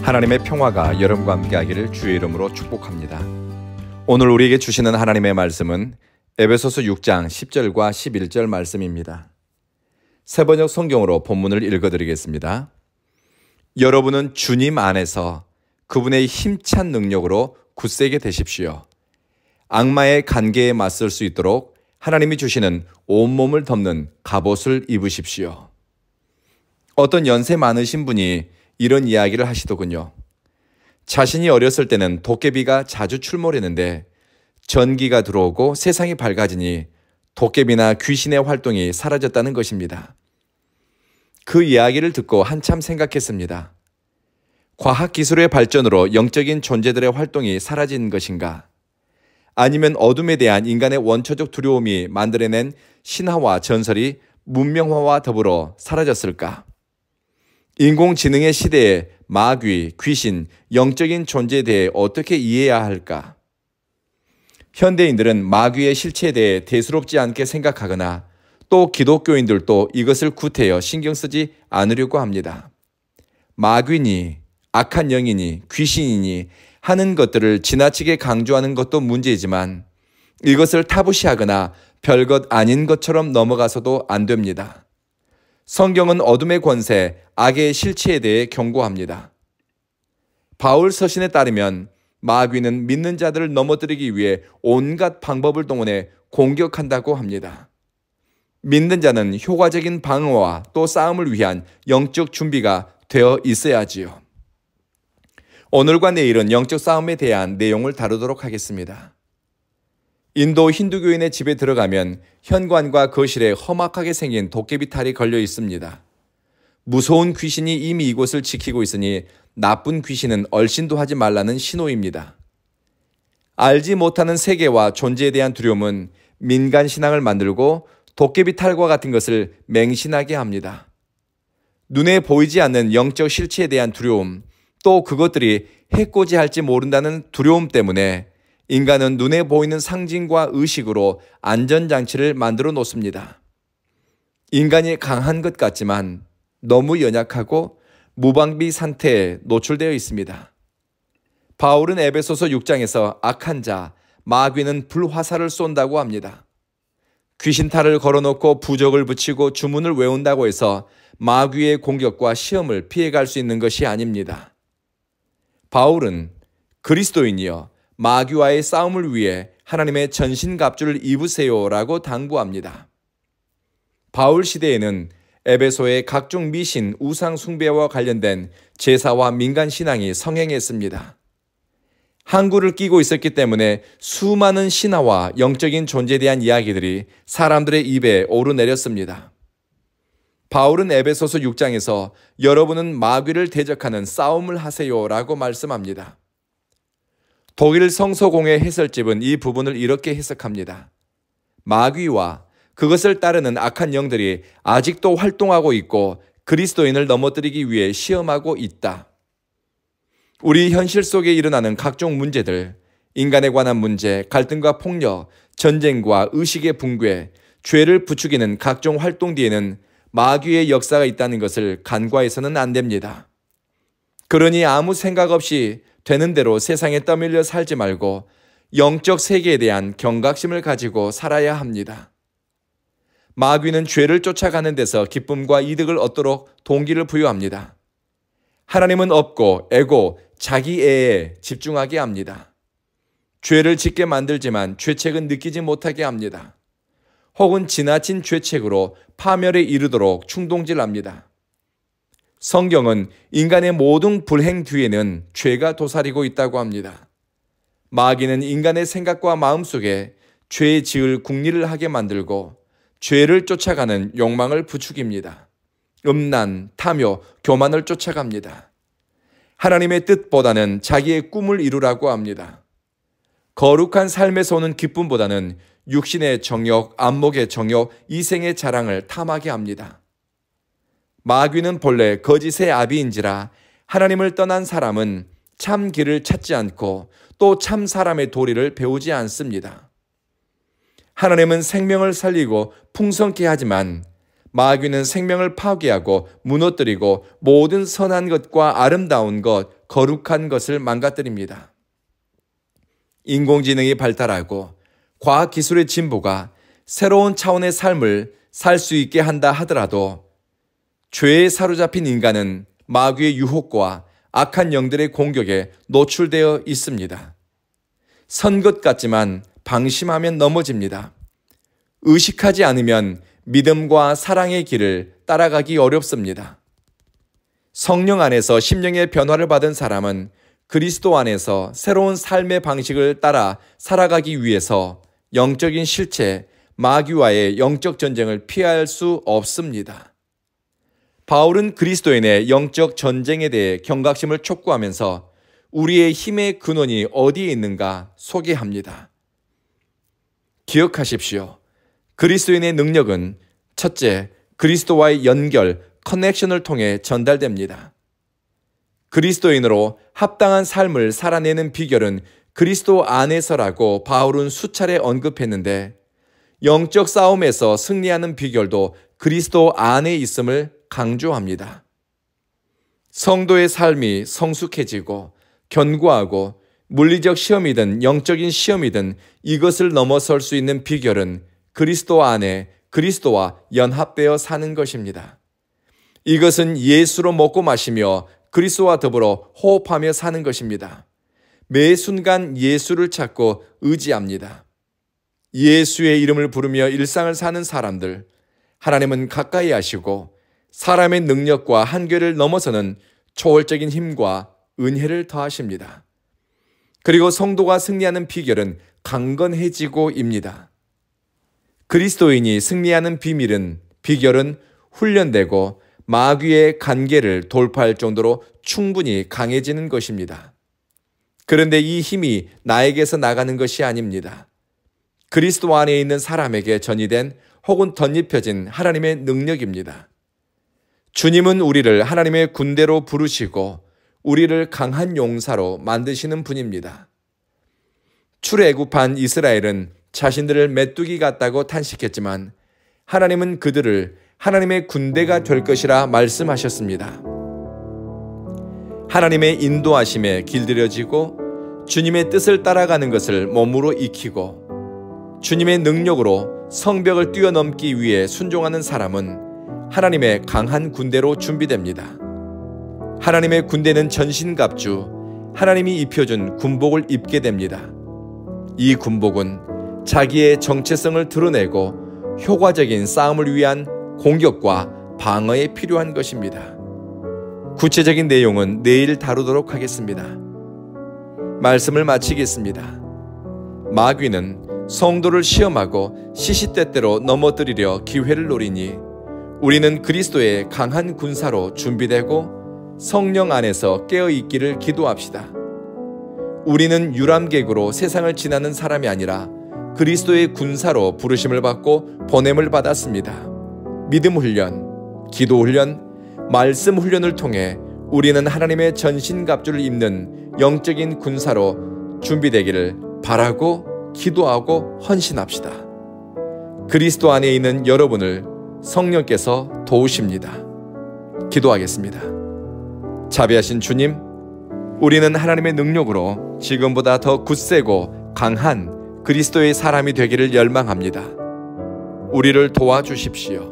하나님의 평화가 여러분과 함께하기를 주의 이름으로 축복합니다. 오늘 우리에게 주시는 하나님의 말씀은 에베소서 6장 10절과 11절 말씀입니다. 새번역 성경으로 본문을 읽어드리겠습니다. 여러분은 주님 안에서 그분의 힘찬 능력으로 굳세게 되십시오. 악마의 간계에 맞설 수 있도록 하나님이 주시는 온몸을 덮는 갑옷을 입으십시오. 어떤 연세 많으신 분이 이런 이야기를 하시더군요. 자신이 어렸을 때는 도깨비가 자주 출몰했는데 전기가 들어오고 세상이 밝아지니 도깨비나 귀신의 활동이 사라졌다는 것입니다. 그 이야기를 듣고 한참 생각했습니다. 과학기술의 발전으로 영적인 존재들의 활동이 사라진 것인가? 아니면 어둠에 대한 인간의 원초적 두려움이 만들어낸 신화와 전설이 문명화와 더불어 사라졌을까? 인공지능의 시대에 마귀, 귀신, 영적인 존재에 대해 어떻게 이해해야 할까? 현대인들은 마귀의 실체에 대해 대수롭지 않게 생각하거나 또 기독교인들도 이것을 구태여 신경 쓰지 않으려고 합니다. 마귀니, 악한 영이니, 귀신이니 하는 것들을 지나치게 강조하는 것도 문제이지만 이것을 타부시하거나 별것 아닌 것처럼 넘어가서도 안 됩니다. 성경은 어둠의 권세, 악의 실체에 대해 경고합니다. 바울 서신에 따르면 마귀는 믿는 자들을 넘어뜨리기 위해 온갖 방법을 동원해 공격한다고 합니다. 믿는 자는 효과적인 방어와 또 싸움을 위한 영적 준비가 되어 있어야지요. 오늘과 내일은 영적 싸움에 대한 내용을 다루도록 하겠습니다. 인도 힌두교인의 집에 들어가면 현관과 거실에 험악하게 생긴 도깨비 탈이 걸려 있습니다. 무서운 귀신이 이미 이곳을 지키고 있으니 나쁜 귀신은 얼씬도 하지 말라는 신호입니다. 알지 못하는 세계와 존재에 대한 두려움은 민간 신앙을 만들고 도깨비 탈과 같은 것을 맹신하게 합니다. 눈에 보이지 않는 영적 실체에 대한 두려움, 또 그것들이 해코지할지 모른다는 두려움 때문에 인간은 눈에 보이는 상징과 의식으로 안전장치를 만들어 놓습니다. 인간이 강한 것 같지만 너무 연약하고 무방비 상태에 노출되어 있습니다. 바울은 에베소서 6장에서 악한 자, 마귀는 불화살을 쏜다고 합니다. 귀신탈을 걸어놓고 부적을 붙이고 주문을 외운다고 해서 마귀의 공격과 시험을 피해갈 수 있는 것이 아닙니다. 바울은 그리스도인이여 마귀와의 싸움을 위해 하나님의 전신갑주를 입으세요라고 당부합니다. 바울 시대에는 에베소의 각종 미신, 우상 숭배와 관련된 제사와 민간 신앙이 성행했습니다. 항구를 끼고 있었기 때문에 수많은 신화와 영적인 존재에 대한 이야기들이 사람들의 입에 오르내렸습니다. 바울은 에베소서 6장에서 여러분은 마귀를 대적하는 싸움을 하세요라고 말씀합니다. 독일 성서공회 해설집은 이 부분을 이렇게 해석합니다. 마귀와 그것을 따르는 악한 영들이 아직도 활동하고 있고 그리스도인을 넘어뜨리기 위해 시험하고 있다. 우리 현실 속에 일어나는 각종 문제들, 인간에 관한 문제, 갈등과 폭력, 전쟁과 의식의 붕괴, 죄를 부추기는 각종 활동 뒤에는 마귀의 역사가 있다는 것을 간과해서는 안 됩니다. 그러니 아무 생각 없이 되는 대로 세상에 떠밀려 살지 말고 영적 세계에 대한 경각심을 가지고 살아야 합니다. 마귀는 죄를 쫓아가는 데서 기쁨과 이득을 얻도록 동기를 부여합니다. 하나님은 없고 에고, 자기애에 집중하게 합니다. 죄를 짓게 만들지만 죄책은 느끼지 못하게 합니다. 혹은 지나친 죄책으로 파멸에 이르도록 충동질합니다. 성경은 인간의 모든 불행 뒤에는 죄가 도사리고 있다고 합니다. 마귀는 인간의 생각과 마음 속에 죄 지을 궁리를 하게 만들고 죄를 쫓아가는 욕망을 부추깁니다. 음란, 탐욕, 교만을 쫓아갑니다. 하나님의 뜻보다는 자기의 꿈을 이루라고 합니다. 거룩한 삶에서 오는 기쁨보다는 육신의 정욕, 안목의 정욕, 이생의 자랑을 탐하게 합니다. 마귀는 본래 거짓의 아비인지라 하나님을 떠난 사람은 참 길을 찾지 않고 또 참 사람의 도리를 배우지 않습니다. 하나님은 생명을 살리고 풍성케 하지만 마귀는 생명을 파괴하고 무너뜨리고 모든 선한 것과 아름다운 것, 거룩한 것을 망가뜨립니다. 인공지능이 발달하고 과학기술의 진보가 새로운 차원의 삶을 살 수 있게 한다 하더라도 죄에 사로잡힌 인간은 마귀의 유혹과 악한 영들의 공격에 노출되어 있습니다. 선 것 같지만 방심하면 넘어집니다. 의식하지 않으면 믿음과 사랑의 길을 따라가기 어렵습니다. 성령 안에서 심령의 변화를 받은 사람은 그리스도 안에서 새로운 삶의 방식을 따라 살아가기 위해서 영적인 실체, 마귀와의 영적 전쟁을 피할 수 없습니다. 바울은 그리스도인의 영적 전쟁에 대해 경각심을 촉구하면서 우리의 힘의 근원이 어디에 있는가 소개합니다. 기억하십시오. 그리스도인의 능력은 첫째, 그리스도와의 연결, 커넥션을 통해 전달됩니다. 그리스도인으로 합당한 삶을 살아내는 비결은 그리스도 안에서라고 바울은 수차례 언급했는데 영적 싸움에서 승리하는 비결도 그리스도 안에 있음을 강조합니다. 성도의 삶이 성숙해지고 견고하고 물리적 시험이든 영적인 시험이든 이것을 넘어설 수 있는 비결은 그리스도 안에 그리스도와 연합되어 사는 것입니다. 이것은 예수로 먹고 마시며 그리스도와 더불어 호흡하며 사는 것입니다. 매 순간 예수를 찾고 의지합니다. 예수의 이름을 부르며 일상을 사는 사람들, 하나님은 가까이 하시고 사람의 능력과 한계를 넘어서는 초월적인 힘과 은혜를 더하십니다. 그리고 성도가 승리하는 비결은 강건해지고입니다. 그리스도인이 승리하는 비결은 훈련되고 마귀의 간계를 돌파할 정도로 충분히 강해지는 것입니다. 그런데 이 힘이 나에게서 나가는 것이 아닙니다. 그리스도 안에 있는 사람에게 전이된 혹은 덧입혀진 하나님의 능력입니다. 주님은 우리를 하나님의 군대로 부르시고 우리를 강한 용사로 만드시는 분입니다. 출애굽한 이스라엘은 자신들을 메뚜기 같다고 탄식했지만 하나님은 그들을 하나님의 군대가 될 것이라 말씀하셨습니다. 하나님의 인도하심에 길들여지고 주님의 뜻을 따라가는 것을 몸으로 익히고 주님의 능력으로 성벽을 뛰어넘기 위해 순종하는 사람은 하나님의 강한 군대로 준비됩니다. 하나님의 군대는 전신갑주, 하나님이 입혀준 군복을 입게 됩니다. 이 군복은 자기의 정체성을 드러내고 효과적인 싸움을 위한 공격과 방어에 필요한 것입니다. 구체적인 내용은 내일 다루도록 하겠습니다. 말씀을 마치겠습니다. 마귀는 성도를 시험하고 시시때때로 넘어뜨리려 기회를 노리니 우리는 그리스도의 강한 군사로 준비되고 성령 안에서 깨어있기를 기도합시다. 우리는 유람객으로 세상을 지나는 사람이 아니라 그리스도의 군사로 부르심을 받고 보냄을 받았습니다. 믿음 훈련, 기도 훈련, 말씀 훈련을 통해 우리는 하나님의 전신갑주를 입는 영적인 군사로 준비되기를 바라고 기도하고 헌신합시다. 그리스도 안에 있는 여러분을 성령께서 도우십니다. 기도하겠습니다. 자비하신 주님, 우리는 하나님의 능력으로 지금보다 더 굳세고 강한 그리스도의 사람이 되기를 열망합니다. 우리를 도와주십시오.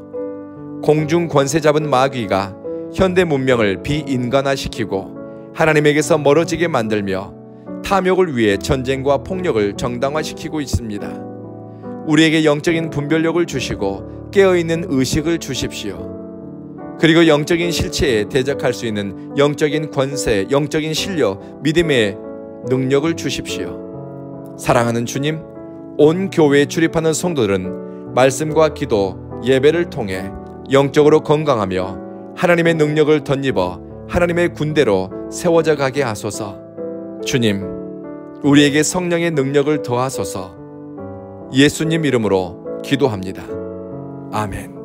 공중 권세 잡은 마귀가 현대 문명을 비인간화시키고 하나님에게서 멀어지게 만들며 탐욕을 위해 전쟁과 폭력을 정당화시키고 있습니다. 우리에게 영적인 분별력을 주시고 깨어있는 의식을 주십시오. 그리고 영적인 실체에 대적할 수 있는 영적인 권세, 영적인 실력, 믿음의 능력을 주십시오. 사랑하는 주님, 온 교회에 출입하는 성도들은 말씀과 기도, 예배를 통해 영적으로 건강하며 하나님의 능력을 덧입어 하나님의 군대로 세워져 가게 하소서. 주님, 우리에게 성령의 능력을 더하소서. 예수님 이름으로 기도합니다. 아멘.